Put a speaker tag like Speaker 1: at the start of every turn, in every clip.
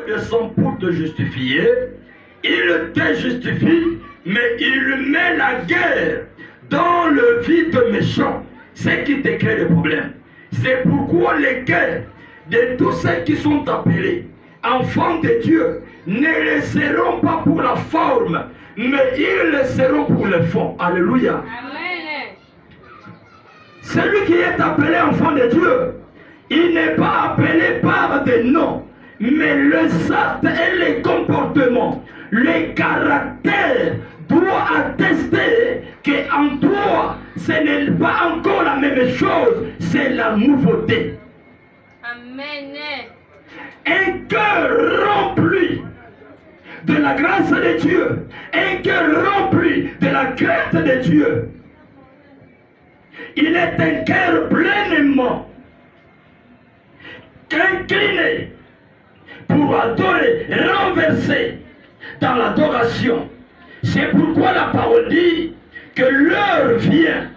Speaker 1: de sang pour te justifier, il te justifie, mais il met la guerre dans le vide méchant, ce qui te crée des problèmes. C'est pourquoi les cœurs de tous ceux qui sont appelés enfants de Dieu ne le seront pas pour la forme, mais ils le seront pour le fond. Alléluia.
Speaker 2: Amen.
Speaker 1: Celui qui est appelé enfant de Dieu, il n'est pas appelé par des noms, mais le sorte et les comportements, les caractères doivent attester qu'en toi, ce n'est pas encore la même chose, c'est la nouveauté.
Speaker 2: Amen.
Speaker 1: Un cœur rempli de la grâce de Dieu, un cœur rempli de la crainte de Dieu. Il est un cœur pleinement incliné pour adorer, renverser dans l'adoration. C'est pourquoi la parole dit que l'heure vient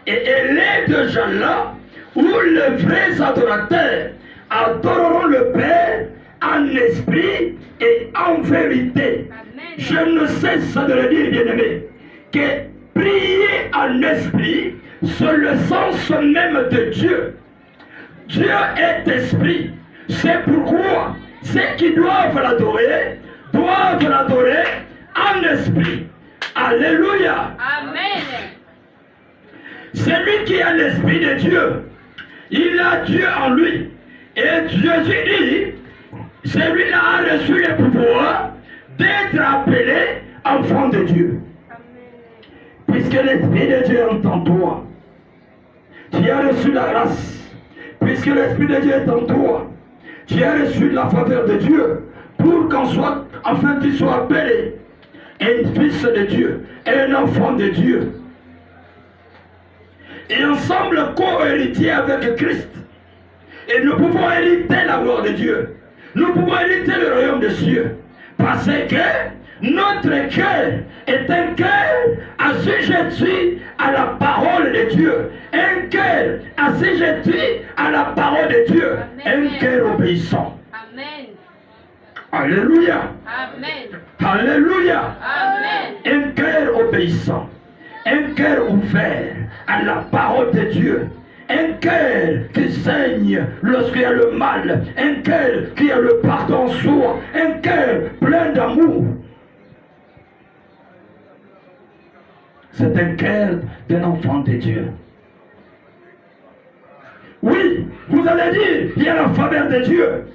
Speaker 1: et elle est déjà là où les vrais adorateurs adoreront le Père en esprit et en vérité.
Speaker 2: Amen.
Speaker 1: Je ne cesse de le dire, bien-aimé, que prier en esprit, c'est le sens même de Dieu. Dieu est esprit. C'est pourquoi ceux qui doivent l'adorer en esprit. Alléluia.
Speaker 2: Amen.
Speaker 1: Celui qui a l'esprit de Dieu, il a Dieu en lui. Et Jésus dit, celui-là a reçu le pouvoir d'être appelé enfant de Dieu. Puisque l'Esprit de Dieu est en toi, tu as reçu la grâce. Puisque l'Esprit de Dieu est en toi, tu as reçu la faveur de Dieu pour enfin tu sois appelé un fils de Dieu, un enfant de Dieu. Et ensemble co-héritiers avec Christ. Et nous pouvons hériter la gloire de Dieu. Nous pouvons hériter le royaume des cieux. Parce que notre cœur est un cœur assujetti à la parole de Dieu. Un cœur assujetti à la parole de Dieu.
Speaker 2: Amen.
Speaker 1: Un cœur obéissant.
Speaker 2: Amen.
Speaker 1: Alléluia.
Speaker 2: Amen.
Speaker 1: Alléluia.
Speaker 2: Amen.
Speaker 1: Un cœur obéissant. Un cœur ouvert à la parole de Dieu. Un cœur qui saigne lorsqu'il y a le mal. Un cœur qui a le pardon en soi. Un cœur plein d'amour. C'est un cœur d'un enfant de Dieu. Oui, vous allez dire, il y a la faveur de Dieu.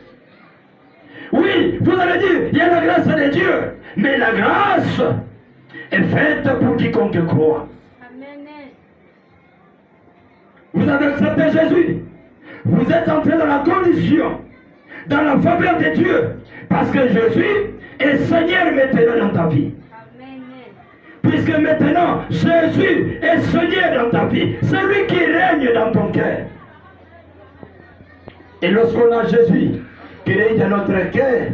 Speaker 1: Oui, vous allez dire, il y a la grâce de Dieu. Mais la grâce est faite pour quiconque croit.
Speaker 2: Amen.
Speaker 1: Vous avez accepté Jésus. Vous êtes entré dans la condition, dans la faveur de Dieu. Parce que Jésus est Seigneur maintenant dans ta vie.
Speaker 2: Amen.
Speaker 1: Puisque maintenant, Jésus est Seigneur dans ta vie. C'est lui qui règne dans ton cœur. Et lorsqu'on a Jésus qui règne dans notre cœur,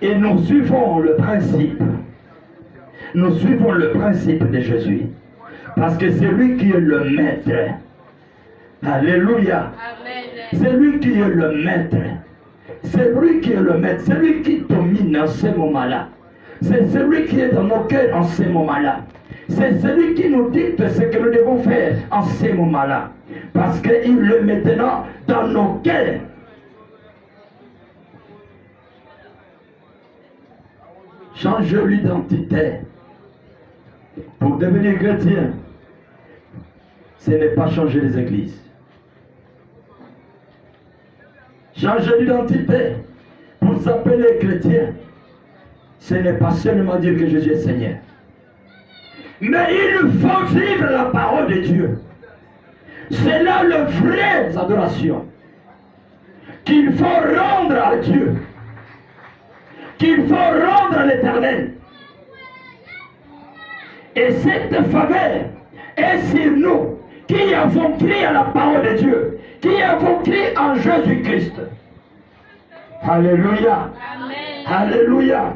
Speaker 1: et nous suivons le principe. Nous suivons le principe de Jésus. Parce que c'est lui qui est le maître. Alléluia.
Speaker 2: Amen.
Speaker 1: C'est lui qui est le maître. C'est lui qui est le maître. C'est lui qui domine en ce moment-là. C'est celui qui est dans nos cœurs en ce moment-là. C'est celui qui nous dit ce que nous devons faire en ce moment-là. Parce qu'il est maintenant dans nos cœurs. Changer l'identité pour devenir chrétien, ce n'est pas changer les églises. Changer l'identité pour s'appeler chrétien, ce n'est pas seulement dire que Jésus est Seigneur. Mais il faut vivre la parole de Dieu. C'est là la vraie adoration qu'il faut rendre à Dieu, qu'il faut rendre à l'Éternel. Et cette faveur est sur nous qui avons crié à la parole de Dieu, qui avons crié en Jésus-Christ. Alléluia.
Speaker 2: Amen.
Speaker 1: Alléluia.
Speaker 2: Amen.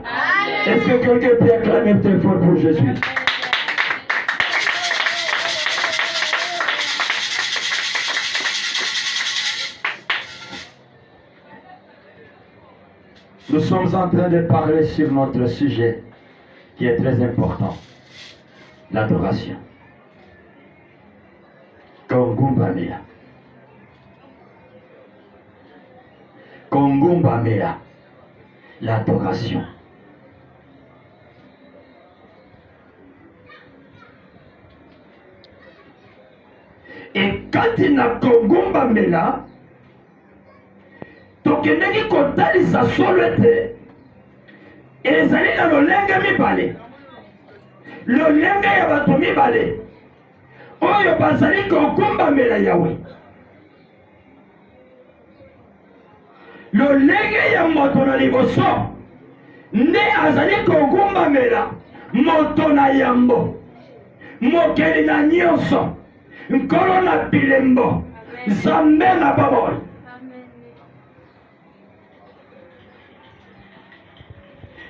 Speaker 1: Est-ce que quelqu'un peut acclamer très fort pour Jésus? Nous sommes en train de parler sur notre sujet qui est très important, l'adoration. Kongumbamea. Kongumbamea, l'adoration. Et quand il n'a kongumbamela, tokendeki kotalisa solo ete ezali na lolenge mibale, lolenge ya bato mibale oyo bazali kogumbamela Yawe. Lolenge ya moto na liboso nde azali kogumbamela moto na yambo, mokeli na nyonso, nkolo na bilembo, Nzambe na baboli.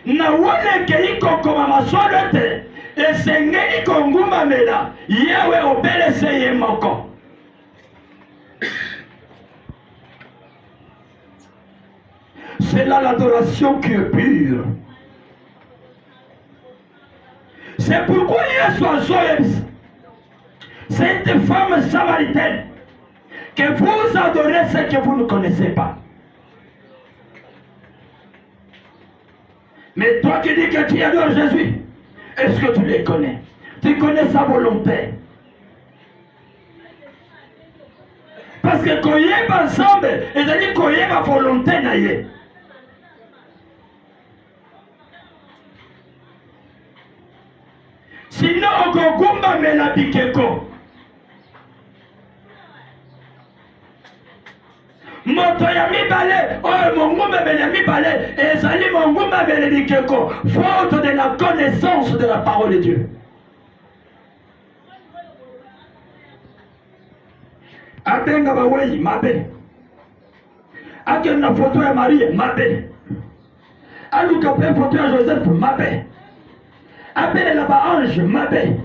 Speaker 1: Na wana kei kokoma masolo te esengeli kongumbamela Yawe obelese ye moko. C'est là l'adoration qui est pure. C'est pourquoi Yesu azoyebisa cette femme samaritaine que vous adorez ce que vous ne connaissez pas. Mais toi qui dis que tu adores Jésus, est-ce que tu les connais? Tu connais sa volonté? Parce que koyeba ensemble, ezali koyeba volonté na ye. Sinon okogumbamela bikeko. Moto ya mibale oyo mongumbamela mibale ezali mongumbamela bikeko, faute de la connaissance de la parole de Dieu. Abenga baweyi mabe, akenda photo ya Marie mabe, aluka pe photo ya Joseph mabe, abelela ba ange mabe.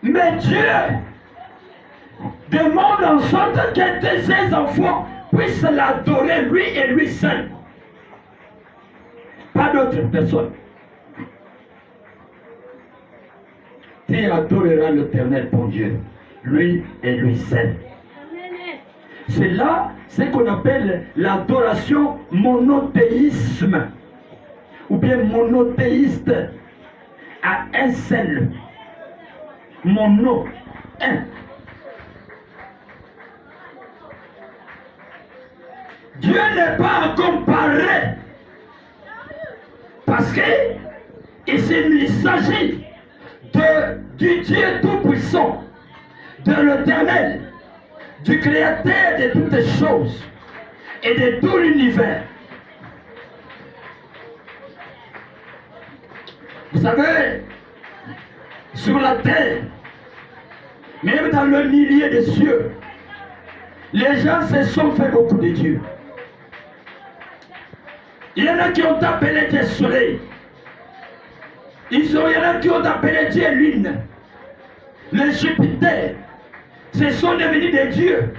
Speaker 1: Mais Dieu demande en sorte que ses enfants puissent l'adorer lui et lui seul. Pas d'autres personnes. Tu adoreras l'Éternel ton Dieu, lui et lui seul. C'est là ce qu'on appelle l'adoration monothéisme, ou bien monothéiste, à un seul. Mono, un. Dieu n'est pas à comparer. Parce que il s'agit du Dieu Tout-Puissant, de l'Éternel, du Créateur de toutes les choses et de tout l'univers. Vous savez, sur la terre, même dans le milieu des cieux, les gens se sont fait beaucoup de dieux. Il y en a qui ont appelé Dieu soleil. Il y en a qui ont appelé Dieu lune. Les Jupiter, ce sont devenus des dieux.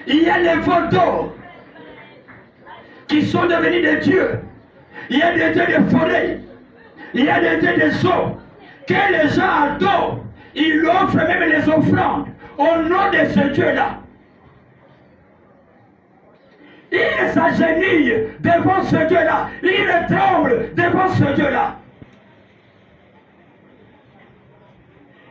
Speaker 1: Il y a les vautours qui sont devenus des dieux. Il y a des dieux de forêt. Il y a des dieux des eaux que les gens adorent. Ils offrent même les offrandes au nom de ce Dieu-là. Il s'agenouille devant ce Dieu-là. Il tremble devant ce Dieu-là.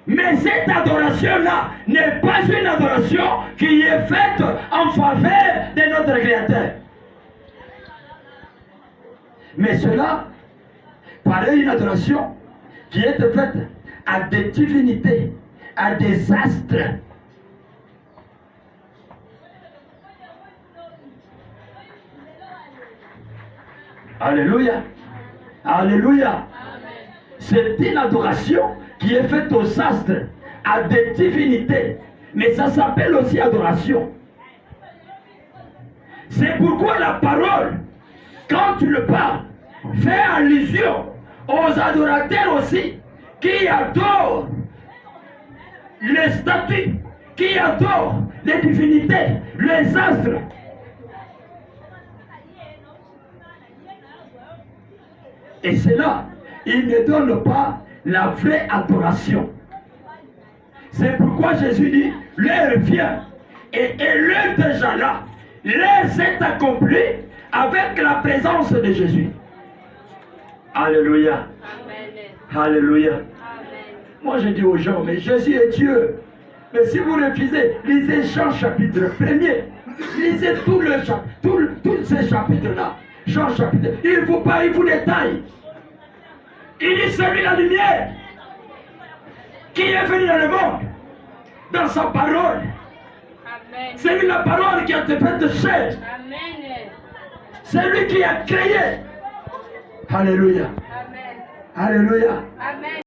Speaker 1: Mais cette adoration-là n'est pas une adoration qui est faite en faveur de notre Créateur. Mais cela paraît une adoration qui est faite à des divinités, à des astres. Alléluia. Alléluia. C'est une adoration qui est faite aux astres, à des divinités. Mais ça s'appelle aussi adoration. C'est pourquoi la parole, quand tu le parles, fait allusion aux adorateurs aussi, qui adorent les statues, qui adorent les divinités, les astres. Et cela, ils ne donnent pas la vraie adoration. C'est pourquoi Jésus dit, l'heure vient, et l'heure déjà là, l'heure s'est accomplie avec la présence de Jésus. Alléluia.
Speaker 2: Amen.
Speaker 1: Alléluia.
Speaker 2: Amen.
Speaker 1: Moi je dis aux gens, mais Jésus est Dieu. Mais si vous refusez, lisez Jean chapitre 1er. Lisez tous ces chapitres-là. Jean chapitre. Il vous parle, il vous détaille. Il dit celui la lumière qui est venu dans le monde, dans sa parole.
Speaker 2: Amen.
Speaker 1: C'est lui la parole qui a été faite de chair.
Speaker 2: Amen.
Speaker 1: C'est lui qui a créé. Alléluia.
Speaker 2: Amen.
Speaker 1: Alléluia.
Speaker 2: Amen.